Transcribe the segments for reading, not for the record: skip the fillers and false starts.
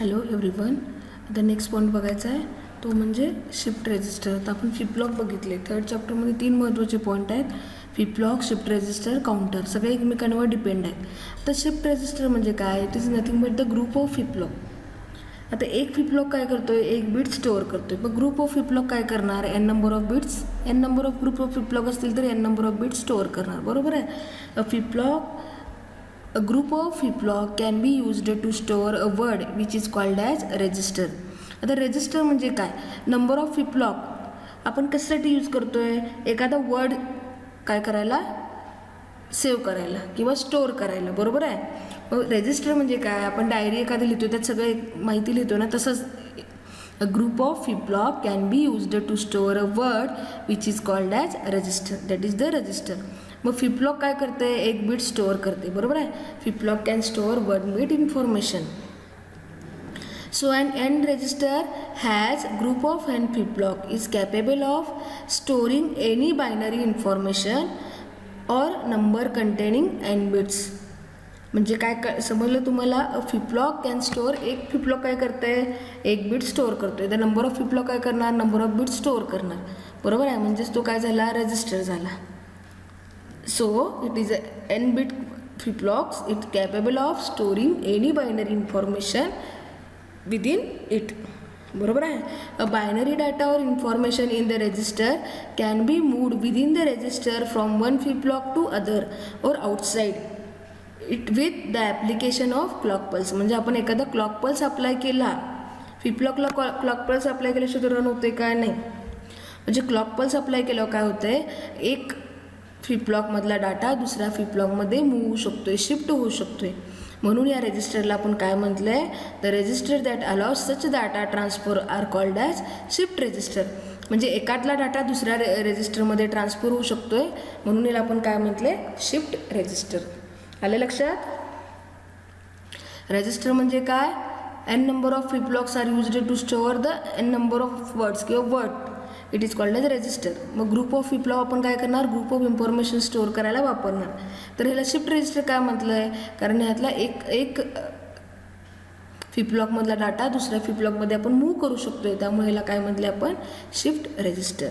Hello everyone. आता next point बघायचा आहे तो म्हणजे शिफ्ट रेजिस्टर. तर आपण फ्लिप फ्लॉप बघितले. थर्ड चॅप्टरमध्ये 3 महत्त्वाचे पॉईंट आहेत. Flip flop, shift register, counter सगळे एकमेकांवर डिपेंड आहेत. तर शिफ्ट रेजिस्टर म्हणजे काय? It is nothing but the group of flip flop. आता एक फ्लिप फ्लॉप काय करतोय? एक बीट स्टोअर करतोय. मग ग्रुप ऑफ फ्लिप फ्लॉप काय करणार? N number of bits, N number of group of flip flop असतील तर N number of bits store करणार. बरोबर आहे. Flip flop A group of flip-flop can be used to store a word which is called as register. आता register म्हणजे काय? Number of flip-flop आपण कशासाठी यूज करतोय? एखादा वर्ड काय करायला? सेव्ह करायला किंवा स्टोअर करायला. बरोबर आहे. मग रेजिस्टर म्हणजे काय? आपण डायरी एखादी लिहितो त्यात सगळं माहिती लिहितो ना, तसंच A group of flip-flop can be used to store a word which is called as register. That is the register. मग फ्लिप-फ्लॉप काय करते? एक बीट स्टोअर करते. बरोबर आहे. Flip flop can store one bit information. So an N register has group of N flip-flop is capable of storing any binary information or number containing N bits. म्हणजे काय समजलं तुम्हाला? फ्लिप-फ्लॉप कॅन स्टोअर, एक flip-flop काय करते? एक bit store करतोय. The number of flip-flop काय करणार? नंबर ऑफ बीट स्टोअर करणार. बरोबर आहे. म्हणजेच तो काय झाला? रजिस्टर झाला. So it is a n bit flip-flops. It capable of storing any binary information within it. बरोबर आहे. A binary data or information in the register can be moved within the register from one flip-flop to other or outside it with the application of clock pulse. म्हणजे आपण एखादा clock pulse apply केला, फ्लिप-फ्लॉपला clock pulse apply केल्याशिवाय तो run होते काय? नाही. म्हणजे क्लॉक पल्स अप्लाय केल्यावर काय होतंय? एक फ्लिप-फ्लॉपमधला डाटा दुसऱ्या फ्लिप-फ्लॉपमध्ये मूव्ह होऊ शकतोय, शिफ्ट होऊ शकतोय. म्हणून या रेजिस्टरला आपण काय म्हटलंय? The register that allows such data transfer are called as shift register. म्हणजे एकातला डाटा दुसऱ्या रेजिस्टरमध्ये ट्रान्सफर होऊ शकतोय, म्हणून याला आपण काय म्हटलंय? Shift register. आलं लक्षात? रेजिस्टर म्हणजे काय? N number of flip-flops are used to store the N number of words किंवा word. It is called as register. मग ग्रुप ऑफ फ्लिप-फ्लॉप आपण काय करणार? ग्रुप ऑफ इन्फॉर्मेशन स्टोअर करायला वापरणार. तर ह्याला शिफ्ट रजिस्टर काय म्हटलं आहे? कारण ह्यातला एक फ्लिप-फ्लॉपमधला डाटा दुसऱ्या फ्लिप-फ्लॉपमध्ये आपण मूव्ह करू शकतोय, त्यामुळे ह्याला काय म्हटले आपण? Shift register.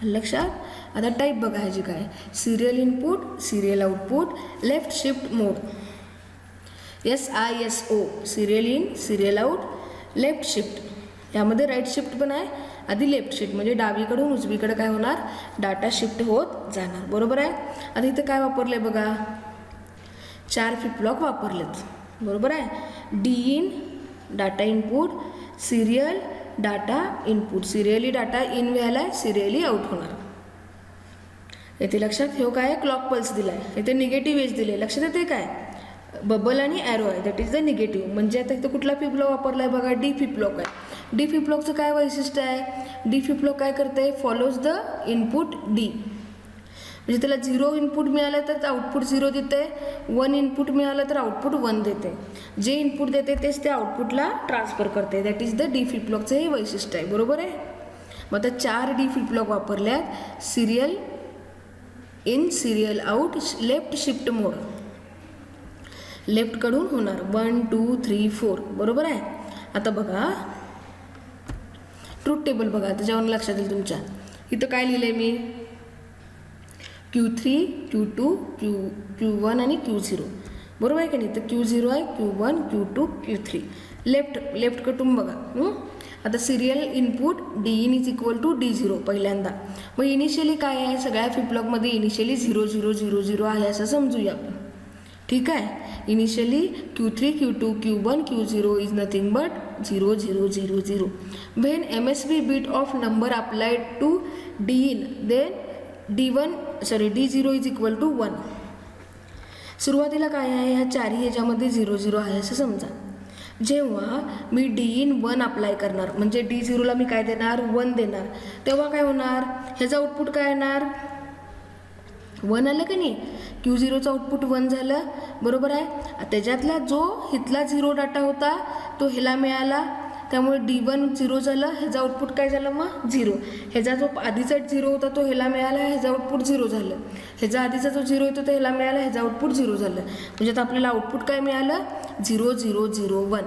लक्षात? आता टाईप बघायची काय? Serial input, serial output, left shift mode. SISO serial in, serial out, left shift. यामध्ये राईट शिफ्ट पण आहे, आधी लेफ्ट शिफ्ट म्हणजे डावीकडून उजवीकडे काय होणार? डाटा शिफ्ट होत जाणार. बरोबर आहे. आता इथं काय वापरले बघा? 4 फ्लिप-फ्लॉप वापरलेत. बरोबर आहे. D in data input, serial data input. Serially data in व्हायला, सिरियली आउट होणार. येथे लक्षात ठेव काय? क्लॉक पल्स दिलाय. इथे निगेटिव्ह एज दिले. लक्षात येते काय? बबल आणि ॲरो आहे. That is the negative. म्हणजे आता इथं कुठला फ्लिप-फ्लॉप वापरला आहे बघा? डी फ्लिप-फ्लॉप आहे. डी फ्लिप-फ्लॉपचं काय वैशिष्ट्य आहे? डी फ्लिप-फ्लॉप काय करते? Follows the input D. म्हणजे त्याला 0 इनपुट मिळालं तर आउटपुट 0 देते, 1 इनपुट मिळालं तर आउटपुट 1 देते. जे इनपुट देते तेच त्या आउटपुटला ट्रान्सफर करते. दॅट इज द डी फ्लिप-फ्लॉपचं हे वैशिष्ट्य आहे. बरोबर आहे. मग आता 4 डी फ्लिप-फ्लॉप वापरल्यात. Serial in, serial out, left shift mode. लेफ्टकडून होणार 1 2 3 4. बरोबर आहे. आता बघा ट्रूथ टेबल बघा, त्याच्यावर लक्षात येईल तुमच्या. इथं काय लिहिलंय मी? Q3, Q2, Q1 आणि Q0. बरोबर आहे का नाही? तर Q0 आहे, Q1, Q2, Q3. लेफ्ट कटून बघा. आता serial input D in is equal to D0 पहिल्यांदा. मग इनिशियली काय आहे? सगळ्या फ्लिप-फ्लॉपमध्ये इनिशियली 0 0 0 0 आहे असं समजूया आपण. ठीक आहे. Initially Q3, Q2, Q1, Q0 is nothing but 0 0 0 0. When MSB bit of number applied to D in, then D0 is equal to 1. सुरुवातीला काय आहे? ह्या 4 ह्याच्यामध्ये 0 0 आहे असं समजा. जेव्हा मी डी इन 1 अप्लाय करणार, म्हणजे D0ला मी काय देणार? 1 देणार. तेव्हा काय होणार? ह्याचं आउटपुट काय येणार? 1 आलं का नाही? Q0चं आउटपुट 1 झालं. बरोबर आहे. त्याच्यातला जो इथला 0 डाटा होता तो ह्याला मिळाला, त्यामुळे D1 0 झालं. ह्याचं आउटपुट काय झालं? मग 0. ह्याचा जो आधीचा 0 होता तो ह्याला मिळाला, ह्याचं आउटपुट 0 झालं. ह्याचा आधीचा जो 0 होता तो ह्याला मिळाला, ह्याचा आउटपुट 0 झालं. म्हणजे आता आपल्याला आउटपुट काय मिळालं 0 0 0 1.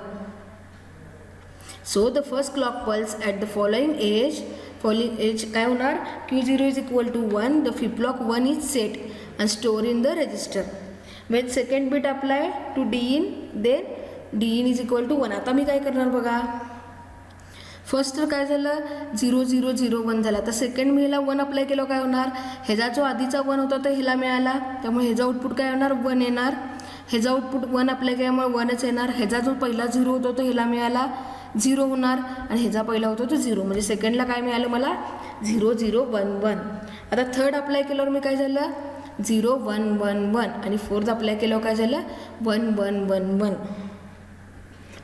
So the first clock pulse at the following edge काय होणार Q0 is equal to 1. The flip flop 1 is set and store in the register. When second bit apply to D in, then D in is equal to 1. आता मी काय करणार बघा, first तर काय झालं 0 0 0 1 झाला. तर सेकंड मी ह्याला 1 अप्लाय केलं काय होणार, ह्याचा जो आधीचा 1 होता तो ह्याला मिळाला, त्यामुळे ह्याचा आउटपुट काय होणार 1 येणार. ह्याचा आउटपुट 1 अप्लाय केल्यामुळे 1च येणार. ह्याचा जो पहिला 0 होता तो ह्याला मिळाला 0 होणार, आणि ह्याचा पहिला होता तो 0. म्हणजे सेकंडला काय मिळालं मला 0 0 1 1. आता थर्ड अप्लाय केल्यावर मी काय झालं 0 1 1 1, आणि फोर्थ अप्लाय केल्यावर काय झालं 1 1 1 1.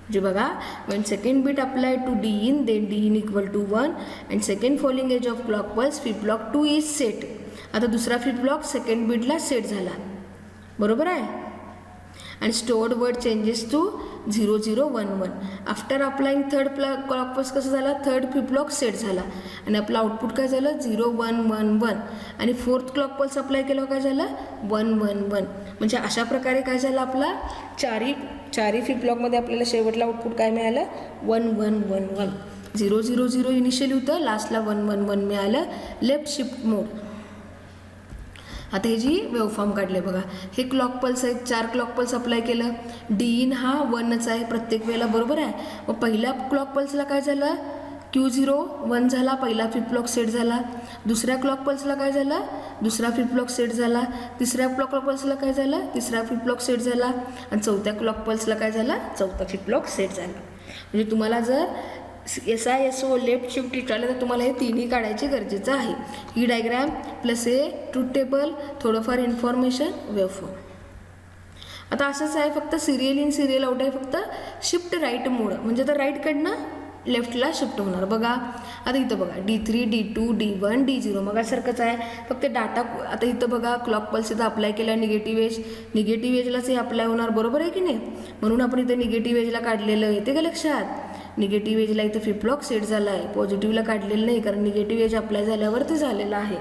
म्हणजे बघा, when second bit applied to D in, then D in equal to 1 and second falling edge of clock pulse flip flop 2 is set. आता दुसरा फ्लिप फ्लॉप सेकंड बीटला सेट झाला, बरोबर आहे. and stored word changes to 0 0 1 1. After applying third clock pulse कसं झाला, third flip flop set झाला आणि आपलं आउटपुट काय झालं 0 1 1 1. आणि फोर्थ क्लॉक पल्स अप्लाय केल्यावर काय झालं 1 1 1. म्हणजे अशा प्रकारे काय झालं, आपला चारही फ्लिप फ्लॉपमध्ये आपल्याला शेवटला आउटपुट काय मिळालं 1 1 1 1. 0 0 0 इनिशियली होतं, लास्टला 1 1 1 मिळालं लेफ्ट शिफ्ट मोड. आता हे जी वेवफॉर्म काढले बघा, हे क्लॉक पल्स आहेत, 4 क्लॉक पल्स अप्लाय केलं. डी इन हा 1च आहे प्रत्येक वेळेला, बरोबर आहे. मग पहिल्या क्लॉक पल्सला काय झालं Q0 1 झाला, पहिला फ्लिप फ्लॉप सेट झाला. दुसऱ्या क्लॉक पल्सला काय झालं, दुसरा फ्लिप फ्लॉप सेट झाला. तिसऱ्या क्लॉक पल्सला काय झालं, तिसरा फ्लिप फ्लॉप सेट झाला. आणि चौथ्या क्लॉक पल्सला काय झाला, चौथा फ्लिप फ्लॉप सेट झाला. म्हणजे तुम्हाला जर SISO लेफ्ट शिफ्ट विचारलं तर तुम्हाला हे तिन्ही काढायचे गरजेचं आहे. ही डायग्रॅम प्लस हे ट्रूथ टेबल, थोडंफार इन्फॉर्मेशन, वेवफॉर्म. आता असंच आहे, फक्त सिरियल इन सिरियल आउट आहे, फक्त शिफ्ट राईट मोड. म्हणजे तर राईटकडनं लेफ्टला शिफ्ट होणार. बघा आता इथं बघा D3 D2 D1 D0 मगासारखंच आहे, फक्त डाटा. आता इथं बघा क्लॉक पल्स इथं अप्लाय केला निगेटिव्ह एजलाच हे अप्लाय होणार, बरोबर आहे की नाही. म्हणून आपण इथं निगेटिव्ह एजला काढलेलं, येते का लक्षात. निगेटिव्ह एजला इथं फ्लिप फ्लॉप सेट झाला आहे, पॉझिटिव्हला काढलेलं नाही, कारण निगेटिव्ह एज अप्लाय झाल्यावर ते झालेलं आहे,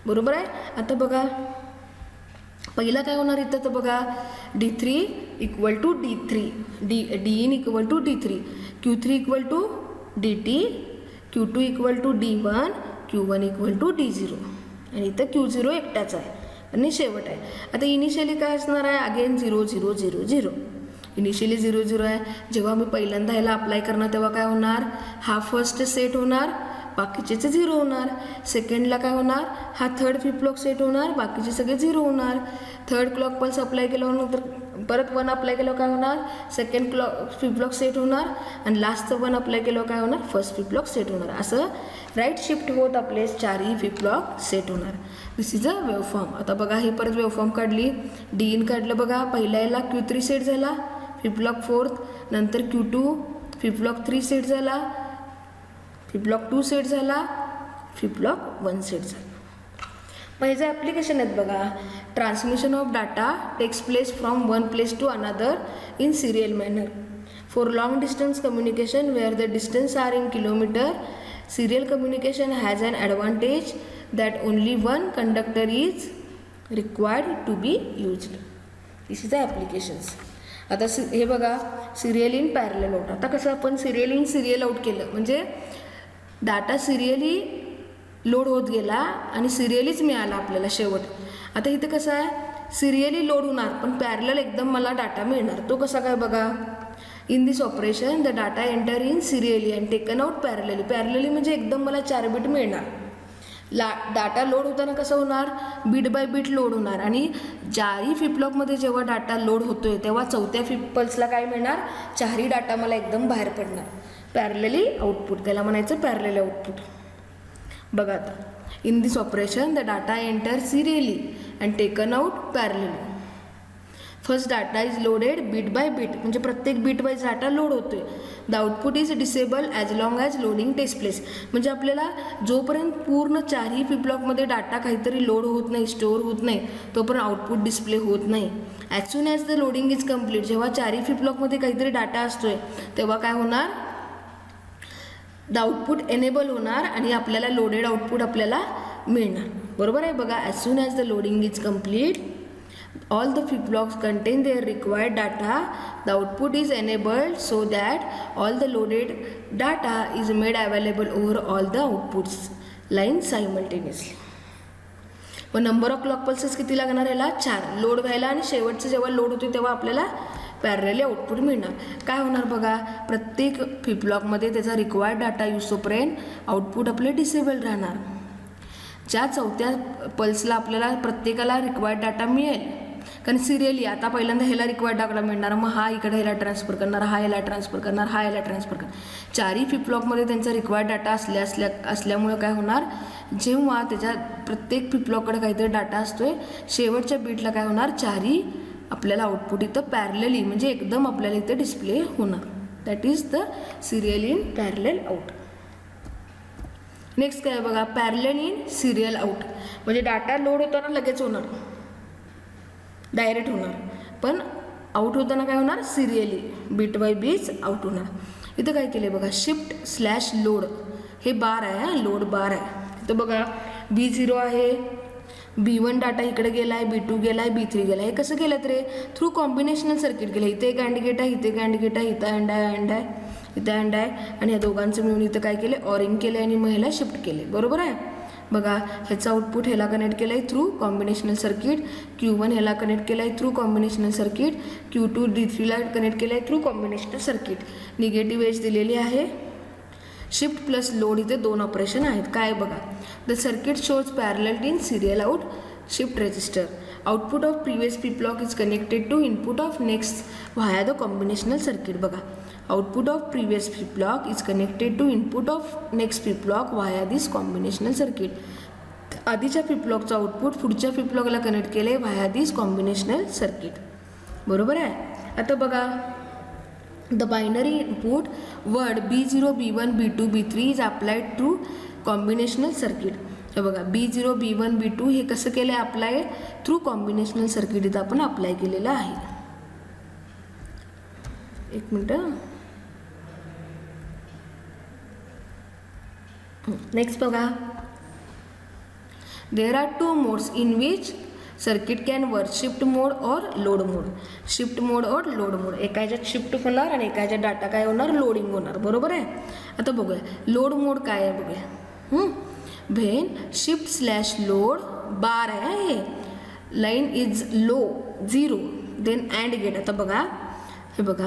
बरोबर आहे. आता बघा पहिला काय होणार इथं, तर बघा D3 equal to D3, D in equal to D3, Q3 equal to DT, Q2 equal to D1, Q1 equal to D0, आणि इथं Q0 एकटाच आहे आणि शेवट आहे. आता इनिशियली काय असणार आहे, अगेन 0 0 0 0. इनिशियली 0 0 आहे. जेव्हा मी पहिल्यांदा ह्याला अप्लाय करणार तेव्हा काय होणार, हा फर्स्ट सेट होणार, बाकीचेच 0 होणार. सेकंडला काय होणार, हा थर्ड फ्लिप फ्लॉप सेट होणार, बाकीचे सगळे 0 होणार. थर्ड क्लॉक पल्स अप्लाय केल्यानंतर परत 1 अप्लाय केल्यावर काय होणार, सेकंड फ्लिप फ्लॉप सेट होणार, आणि लास्टचं 1 अप्लाय केल्यावर काय होणार, फर्स्ट फ्लिप फ्लॉप सेट होणार. असं राईट शिफ्ट होत आपले 4ही फ्लिप फ्लॉप सेट होणार. दिस इज अ वेवफॉर्म. आता बघा हे परत वेवफॉर्म काढली, डी इन काढलं बघा, पहिल्या याला Q3 सेट झाला, फ्लिप फ्लॉप फोर्थ, नंतर Q2 फ्लिप फ्लॉप 3 सेट झाला, फ्लिप फ्लॉप 2 सेट झाला, फ्लिप फ्लॉप 1 सेट झाला. मग ह्याचं ॲप्लिकेशन आहेत बघा. Transmission of data takes place from one place to another in serial manner. For long distance communication where the distance are in kilometer, serial communication has an advantage that only one conductor is required to be used. This is the applications. आता हे बघा serial in parallel out. आता कसं आपण serial in serial out केलं म्हणजे data serially load होत गेला आणि सिरियलीच मिळाला आपल्याला शेवट. आता इथं कसं आहे, सिरियली लोड होणार पण पॅरलल एकदम मला डाटा मिळणार. तो कसा काय बघा, in this operation the data enter in serially and taken out parallelly. Parallelly म्हणजे एकदम मला 4 बीट मिळणार. डाटा लोड होताना कसं होणार, बीट बाय बीट लोड होणार. आणि 4ही फ्लिप फ्लॉपमध्ये जेव्हा डाटा लोड होतोय तेव्हा चौथ्या फ्लिप पल्सला काय मिळणार, 4ही डाटा मला एकदम बाहेर पडणार. पॅरलली आउटपुट, त्याला म्हणायचं पॅरलली आउटपुट. बघा आता, in this operation the data enter serially and taken out parallelly. First data is loaded bit by bit, म्हणजे प्रत्येक बीट वाईज डाटा लोड होतोय. The output is disable as long as loading takes place. म्हणजे आपल्याला जोपर्यंत पूर्ण 4ही फ्लिप फ्लॉपमध्ये डाटा काहीतरी लोड होत नाही, स्टोअर होत नाही, तोपर्यंत आउटपुट डिस्प्ले होत नाही. As soon as the loading is complete, जेव्हा 4ही फ्लिप फ्लॉपमध्ये काहीतरी डाटा असतोय तेव्हा काय होणार, द आउटपुट एनेबल होणार आणि आपल्याला लोडेड आउटपुट आपल्याला मिळणार. बरोबर आहे बघा. As soon as the loading is complete all the flip flops contain their required data, the output is enabled so that all the loaded data is made available over all the outputs lines simultaneously. व number of clock pulses किती लागणार याला 4 load व्हायला आणि शेवटचं जेव्हा load होते तेव्हा आपल्याला पॅरलली आउटपुट मिळणार. काय होणार बघा, प्रत्येक फ्लिप फ्लॉपमध्ये त्याचा रिक्वायर्ड डाटा यूज होईपर्यंत आउटपुट आपले डिसेबल राहणार. ज्या चौथ्या पल्सला आपल्याला प्रत्येकाला रिक्वायर्ड डाटा मिळेल, कारण सिरियली आता पहिल्यांदा ह्याला रिक्वायर्ड डाटा मिळणार, मग हा इकडे ह्याला ट्रान्सफर करणार, हा ह्याला ट्रान्सफर करणार, हा ह्याला ट्रान्सफर करणार. चारही फ्लिप फ्लॉपमध्ये त्यांचा रिक्वायर्ड डाटा असल्यामुळे काय होणार, जेव्हा त्याच्या प्रत्येक फ्लिप फ्लॉपकडे काहीतरी डाटा असतोय, शेवटच्या बीटला काय होणार, चारही आपल्याला आउटपुट इथं पॅरलली म्हणजे एकदम आपल्याला इथं डिस्प्ले होणार. That is the serial in parallel out. Next काय बघा, पॅरलल इन सिरियल आउट म्हणजे डाटा लोड होताना लगेच होणार, डायरेक्ट होणार, पण आउट होताना काय होणार, serially bit by bit out होणार. इथं काय केलं बघा, शिफ्ट स्लॅश लोड, हे बार आहे, लोड बार आहे. इथं बघा B0 आहे, B1 डाटा इकडे गेला आहे, B2 गेला आहे, B3 गेला आहे. हे कसं केलं रे, थ्रू कॉम्बिनेशनल सर्किट केलं. इथे एक अँड गेट आहे, इथे एक अँड गेट आहे, इथं अँड आहे, अँड आहे, इथं अँड आहे, आणि या दोघांचं मिळून इथं काय केले, ऑरिंग केले आणि मग ह्याला शिफ्ट केले. बरोबर आहे बघा. ह्याचा आउटपुट ह्याला कनेक्ट केलं आहे थ्रू कॉम्बिनेशनल सर्किट, Q1 ह्याला कनेक्ट केलं आहे थ्रू कॉम्बिनेशनल सर्किट, Q2 D3ला कनेक्ट केलं आहे through combinational circuit. Negative edge दिलेली आहे. शिफ्ट प्लस लोड इथे 2 ऑपरेशन आहेत. काय बघा, the circuit shows parallel in serial out shift register. Output of previous flip flop is connected to input of next via the combinational circuit. बघा, output of previous flip flop is connected to input of next flip flop via this combinational circuit. आधीच्या flip फ्लॉपचं output पुढच्या flip फ्लॉपला connect केले via this combinational circuit. बरोबर आहे. आता बघा, the binary input word B0, B1, B2, B3 is applied to combinational circuit. हे बघा, B0, B1, B2 हे कसं केलं आहे, अप्लाय थ्रू कॉम्बिनेशनल सर्किट इथं आपण अप्लाय केलेलं आहे. एक मिनटं. नेक्स्ट बघा, there are 2 modes in which circuit can work, shift mode or load mode. Shift mode or load मोड, एका ह्याच्यात शिफ्ट होणार आणि एका ह्याच्यात डाटा काय होणार, लोडिंग होणार. बरोबर आहे. आता बघूया लोड मोड काय आहे बघूया. When shift slash load bar आहे, हे line is low 0 then and gate. आता बघा, हे बघा,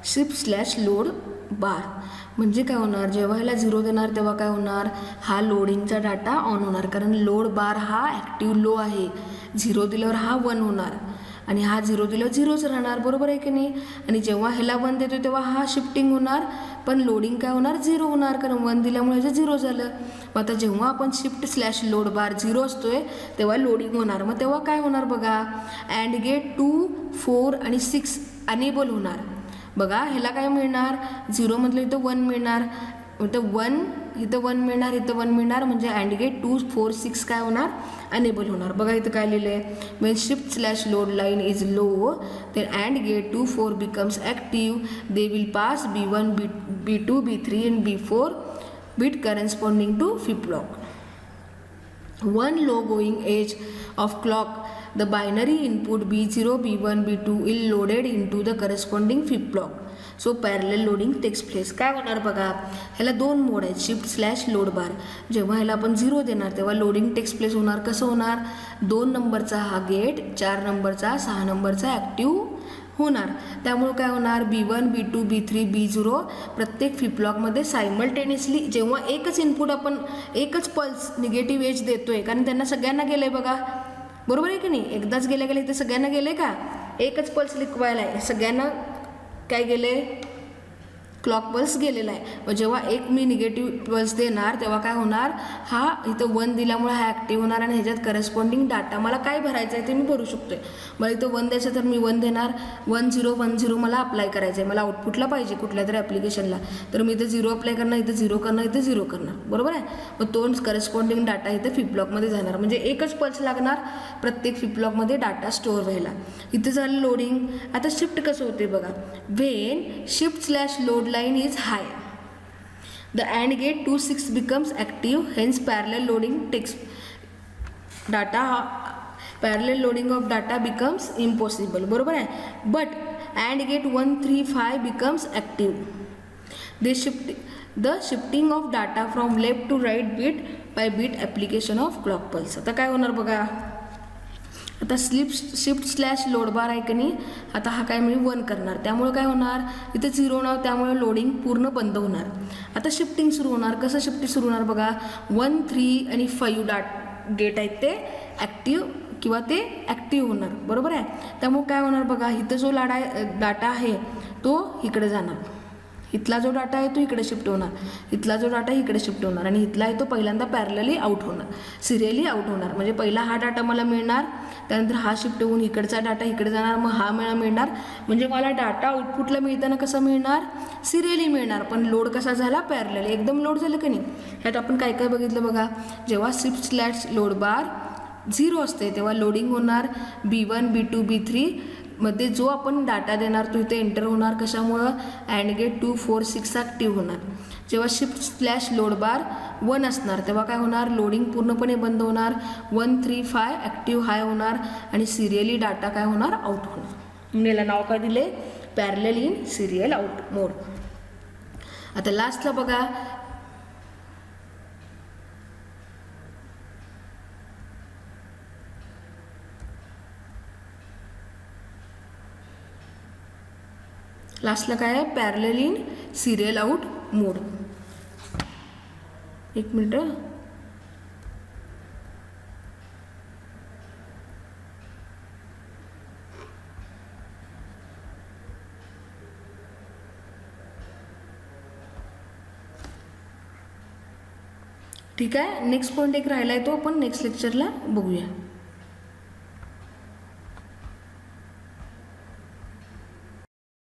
शिफ्ट स्लॅश लोड बार म्हणजे काय होणार, जेव्हा ह्याला 0 देणार तेव्हा काय होणार, हा लोडिंगचा डाटा ऑन होणार, कारण लोड बार हा ॲक्टिव्ह लो आहे. 0 दिल्यावर हा 1 होणार आणि हा 0 दिल्यावर 0च राहणार. बरोबर आहे की नाही. आणि जेव्हा ह्याला 1 देतो तेव्हा हा शिफ्टिंग होणार, पण लोडिंग काय होणार, 0 होणार, कारण 1 दिल्यामुळे ह्याचं 0 झालं. मग आता जेव्हा आपण शिफ्ट स्लॅश लोड बार 0 असतोय तेव्हा लोडिंग होणार. मग तेव्हा काय होणार बघा, अँड गेट 2, 4 आणि 6 अनेबल होणार. बघा, ह्याला काय मिळणार, 0 म्हटलं इथं 1 मिळणार, इथं 1 मिळणार, इथं 1 मिळणार, म्हणजे अँड गेट 2, 4, 6 काय होणार, अनेबल होणार. बघा इथं काय लिहिलं आहे, when shift slash load line is low then and gate 2, 4 becomes active, they will pass B1, B2, B3 and B4 bit corresponding to flip flop. One low going edge of clock, the binary input B0, B1, B2 is loaded into the corresponding flip flop. So parallel loading takes place. काय होणार बघा, ह्याला 2 मोड आहेत, shift slash load बार. जेव्हा ह्याला आपण 0 देणार तेव्हा लोडिंग टेक्स प्लेस होणार. कसं होणार, 2 नंबरचा हा गेट 4 नंबरचा 6 नंबरचा ॲक्टिव्ह होणार. त्यामुळे काय होणार, B1, B2, B3, B0 प्रत्येक फ्लिप फ्लॉपमध्ये सायमल्टेनियसली जेव्हा एकच इनपुट आपण एकच पल्स निगेटिव्ह एज देतोय, कारण त्यांना सगळ्यांना गेलंय बघा. बरोबर आहे की नाही, एकदाच गेल्या इथे सगळ्यांना गेले का, एकच पल्स लिखवायला आहे, सगळ्यांना काय गेले, क्लॉक पल्स गेलेला आहे. मग जेव्हा एक मी निगेटिव्ह पल्स देणार तेव्हा काय होणार, हा इथं 1 दिल्यामुळे हा ॲक्टिव्ह होणार आणि ह्याच्यात करस्पॉन्डिंग डाटा मला काय भरायचं आहे ते मी भरू शकतो आहे. मला इथं 1 द्यायचं तर मी 1 देणार, 1 0 1 0 मला अप्लाय करायचं आहे, मला आउटपुटला पाहिजे कुठल्या तरी ॲप्लिकेशनला, तर मी इथं 0 अप्लाय करणार, इथं 0 करणार, इथं 0 करणार. बरोबर आहे. मग तो करस्पॉन्डिंग डाटा इथं फ्लिप फ्लॉपमध्ये जाणार, म्हणजे एकच पल्स लागणार प्रत्येक फ्लिप फ्लॉपमध्ये डाटा स्टोअर व्हायला. इथं झालं लोडिंग. आता शिफ्ट कसं होते बघा, when shift slash load line is high, the and gate 2 6 becomes active, hence parallel loading takes data, parallel loading of data becomes impossible, बरोबर आहे. But and gate 1 3 5 becomes active. The shifting of data from left to right bit by bit application of clock pulse. आता काय होणार बघा, आता shift slash load bar आहे की नाही, आता हा काय मी 1 करणार, त्यामुळे काय होणार, इथे 0 होणार, त्यामुळे लोडिंग पूर्ण बंद होणार. आता शिफ्टिंग सुरू होणार. कसं शिफ्टिंग सुरू होणार बघा, 1 3 आणि 5 गेट आहेत ते ॲक्टिव्ह किंवा ते ॲक्टिव्ह होणार, बरोबर आहे. त्यामुळे काय होणार बघा, इथं जो डाटा आहे तो इकडे जाणार, इथला जो डाटा आहे तो इकडे शिफ्ट होणार, इथला जो डाटा इकडे शिफ्ट होणार, आणि इथला आहे तो पहिल्यांदा पॅरलली आउट होणार, सिरियली आउट होणार. म्हणजे पहिला हा डाटा मला मिळणार, त्यानंतर हा शिफ्ट होऊन इकडचा डाटा इकडे जाणार, मग हा मिळणार. म्हणजे मला डाटा आउटपुटला मिळताना कसं मिळणार, सिरियली मिळणार, पण लोड कसा झाला, पॅरलली. एकदम लोड झालं की नाही. ह्यात आपण काय काय बघितलं बघा, जेव्हा शिफ्ट स्लॅश लोड बार 0 असते तेव्हा लोडिंग होणार B1 B2 B3 मध्ये, जो आपण डाटा देणार तो इथे एंटर होणार. कशामुळं, अँड गेट 2 4 6 ॲक्टिव्ह होणार. जेव्हा शिफ्ट स्लॅश लोड बार 1 असणार तेव्हा काय होणार, लोडिंग पूर्णपणे बंद होणार, 1 3 5 ॲक्टिव्ह हाय होणार, आणि सिरियली डाटा काय होणार, आउट होणार. म्हणून याला नाव काय दिले, पॅरलल इन सिरियल आउट मोड. आता लास्टला बघा, लास्टला काय आहे, पॅरलल इन सिरियल आउट मोड. एक मिनिट, ठीक आहे. नेक्स्ट पॉईंट एक राहिला आहे, तो आपण नेक्स्ट लेक्चरला बघूया.